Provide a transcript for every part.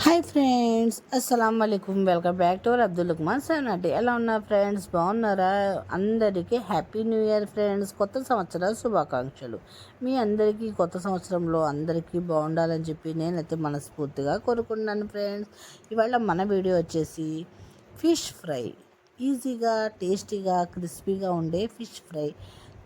Hi friends, అస్సలం వాలేకుమ్. Welcome back to our Abdul Luqman Sanati. ఎలా ఉన్నారు ఫ్రెండ్స్? బాగున్నారా? అందరికీ హ్యాపీ న్యూ ఇయర్ ఫ్రెండ్స్. కొత్త సంవత్సర శుభాకాంక్షలు. మీ అందరికీ కొత్త సంవత్సరంలో అందరికీ బాగుండాలని చెప్పి నేనైతే మనస్ఫూర్తిగా కోరుకున్నాను ఫ్రెండ్స్. ఇవాళ మన వీడియో వచ్చేసి ఫిష్ ఫ్రై. ఈజీగా, టేస్టీగా, క్రిస్పీగా ఉండే ఫిష్ ఫ్రై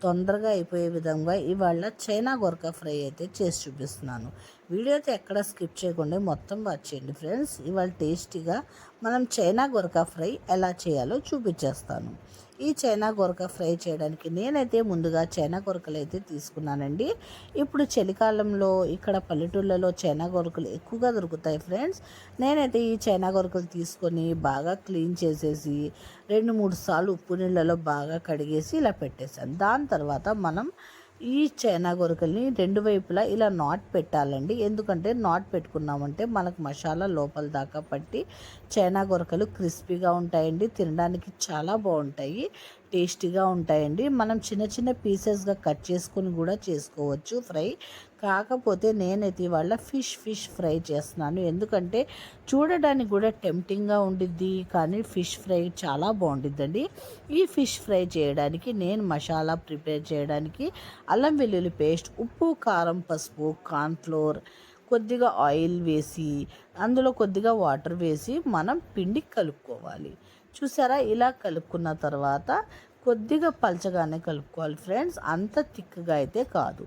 తొందరగా అయిపోయే విధంగా ఇవాళ చైనా గొరక ఫ్రై అయితే చేసి చూపిస్తున్నాను. వీడియో అయితే ఎక్కడ స్కిప్ చేయకుండా మొత్తం వాచ్ చేయండి ఫ్రెండ్స్. ఇవాళ టేస్టీగా మనం చైనా గొరక ఫ్రై ఎలా చేయాలో చూపించేస్తాను. ఈ చైనా గొరక ఫ్రై చేయడానికి నేనైతే ముందుగా చైనా గొరకలు అయితే తీసుకున్నానండి. ఇప్పుడు చలికాలంలో ఇక్కడ పల్లెటూళ్ళలో చైనా గొరకలు ఎక్కువగా దొరుకుతాయి ఫ్రెండ్స్. నేనైతే ఈ చైనా గొరకలు తీసుకొని బాగా క్లీన్ చేసేసి 2-3 సార్లు ఉప్పు నీళ్ళలో బాగా కడిగేసి ఇలా పెట్టేశాను. దాని తర్వాత మనం ఈ చైనా గొరకల్ని 2 వైపులా ఇలా నాట్ పెట్టాలండి. ఎందుకంటే నాట్ పెట్టుకున్నామంటే మనకు మసాలా లోపల దాకా పట్టి చైనా గొరకలు క్రిస్పీగా ఉంటాయండి. తినడానికి చాలా బాగుంటాయి, టేస్టీగా ఉంటాయండి. మనం చిన్న చిన్న పీసెస్గా కట్ చేసుకొని కూడా చేసుకోవచ్చు ఫ్రై. కాకపోతే నేనైతే ఇవాళ ఫిష్ ఫ్రై చేస్తున్నాను. ఎందుకంటే చూడడానికి కూడా టెంప్టింగ్గా ఉండిద్ది, కానీ ఫిష్ ఫ్రై చాలా బాగుండిద్దండి. ఈ ఫిష్ ఫ్రై చేయడానికి నేను మసాలా ప్రిపేర్ చేయడానికి అల్లం వెల్లుల్లి పేస్ట్, ఉప్పు, కారం, పసుపు, కార్న్ఫ్లోర్, కొద్దిగా ఆయిల్ వేసి అందులో కొద్దిగా వాటర్ వేసి మనం పిండి కలుపుకోవాలి. చూసారా? ఇలా కలుపుకున్న తర్వాత కొద్దిగా పలచగానే కలుపుకోవాలి ఫ్రెండ్స్, అంత థిక్గా అయితే కాదు.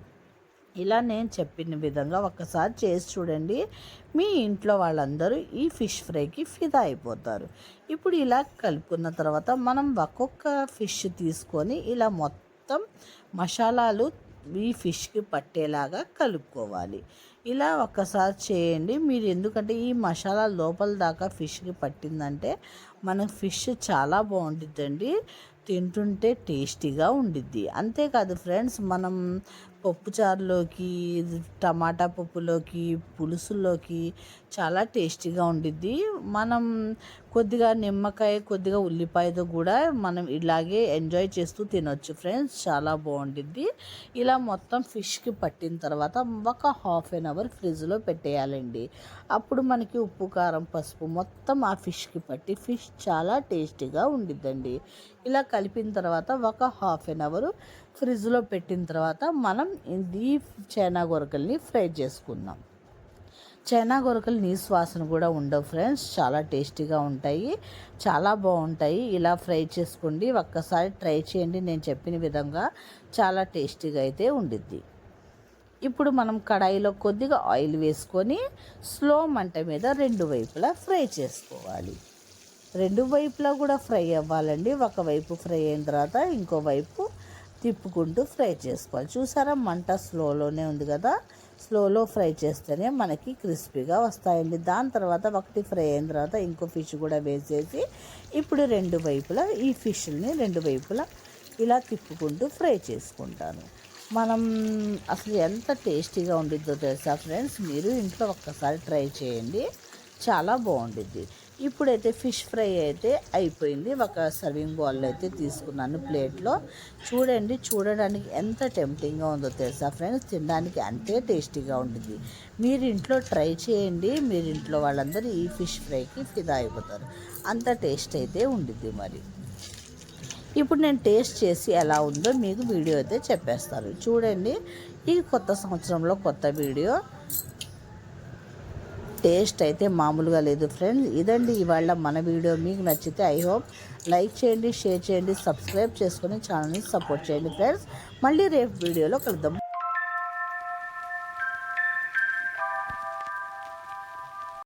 ఇలా నేను చెప్పిన విధంగా ఒక్కసారి చేసి చూడండి. మీ ఇంట్లో వాళ్ళందరూ ఈ ఫిష్ ఫ్రైకి ఫిదా అయిపోతారు. ఇప్పుడు ఇలా కలుపుకున్న తర్వాత మనం ఒక్కొక్క ఫిష్ తీసుకొని ఇలా మొత్తం మసాలాలు ఈ ఫిష్కి పట్టేలాగా కలుపుకోవాలి. ఇలా ఒక్కసారి చేయండి మీరు. ఎందుకంటే ఈ మసాలా లోపల దాకా ఫిష్కి పట్టిందంటే మన ఫిష్ చాలా బాగుంటుందండి, తింటుంటే టేస్టీగా ఉండిద్ది. అంతేకాదు ఫ్రెండ్స్, మనం పప్పుచారులోకి, టమాటా పప్పులోకి, పులుసుల్లోకి చాలా టేస్టీగా ఉండిద్ది. మనం కొద్దిగా నిమ్మకాయ, కొద్దిగా ఉల్లిపాయతో కూడా మనం ఇలాగే ఎంజాయ్ చేస్తూ తినొచ్చు ఫ్రెండ్స్, చాలా బాగుండిద్ది. ఇలా మొత్తం ఫిష్కి పట్టిన తర్వాత ఒక ½ an hour ఫ్రిడ్జ్లో పెట్టేయాలండి. అప్పుడు మనకి ఉప్పు, కారం, పసుపు మొత్తం ఆ ఫిష్కి పట్టి ఫిష్ చాలా టేస్టీగా ఉండిద్దండి. ఇలా కలిపిన తర్వాత ఒక ½ an hour ఫ్రిడ్జ్లో పెట్టిన తర్వాత మనం ఈ చైనా గొరకల్ని ఫ్రై చేసుకుందాం. చైనా గొరకలు నీసు వాసన కూడా ఉండవు ఫ్రెండ్స్, చాలా టేస్టీగా ఉంటాయి, చాలా బాగుంటాయి. ఇలా ఫ్రై చేసుకోండి, ఒక్కసారి ట్రై చేయండి. నేను చెప్పిన విధంగా చాలా టేస్టీగా అయితే ఉండిద్ది. ఇప్పుడు మనం కడాయిలో కొద్దిగా ఆయిల్ వేసుకొని స్లో మంట మీద 2 వైపులా ఫ్రై చేసుకోవాలి. 2 వైపులా కూడా ఫ్రై అవ్వాలండి. ఒకవైపు ఫ్రై అయిన తర్వాత ఇంకో వైపు తిప్పుకుంటూ ఫ్రై చేసుకోవాలి. చూసారా? మంట స్లోలోనే ఉంది కదా, స్లోలో ఫ్రై చేస్తేనే మనకి క్రిస్పీగా వస్తాయండి. దాని తర్వాత ఒకటి ఫ్రై అయిన తర్వాత ఇంకో ఫిష్ కూడా వేసేసి ఇప్పుడు 2 వైపులా ఈ ఫిష్ని 2 వైపులా ఇలా తిప్పుకుంటూ ఫ్రై చేసుకుంటాను. మనం అసలు ఎంత టేస్టీగా ఉండిద్దో తెలుసా ఫ్రెండ్స్, మీరు ఇంట్లో ఒక్కసారి ట్రై చేయండి, చాలా బాగుండిద్ది. ఇప్పుడైతే ఫిష్ ఫ్రై అయితే అయిపోయింది. ఒక సర్వింగ్ బౌల్లో అయితే తీసుకున్నాను ప్లేట్లో. చూడండి, చూడడానికి ఎంత టెంప్టింగ్గా ఉందో తెలుసా ఫ్రెండ్స్, తినడానికి అంతే టేస్టీగా ఉంటుంది. మీరు ఇంట్లో ట్రై చేయండి, మీరు ఇంట్లో వాళ్ళందరూ ఈ ఫిష్ ఫ్రైకి ఫిదా అయిపోతారు, అంత టేస్ట్ అయితే ఉండిద్ది. మరి ఇప్పుడు నేను టేస్ట్ చేసి ఎలా ఉందో మీకు వీడియో అయితే చెప్పేస్తాను. చూడండి, ఈ కొత్త సంవత్సరంలో కొత్త వీడియో. టేస్ట్ అయితే మామూలుగా లేదు ఫ్రెండ్స్. ఇదండి ఇవాళ మన వీడియో. మీకు నచ్చితే ఐ హోప్ లైక్ చేయండి, షేర్ చేయండి, సబ్స్క్రైబ్ చేసుకొని ఛానల్ని సపోర్ట్ చేయండి ఫ్రెండ్స్. మళ్ళీ రేపు వీడియోలో కలుద్దాం.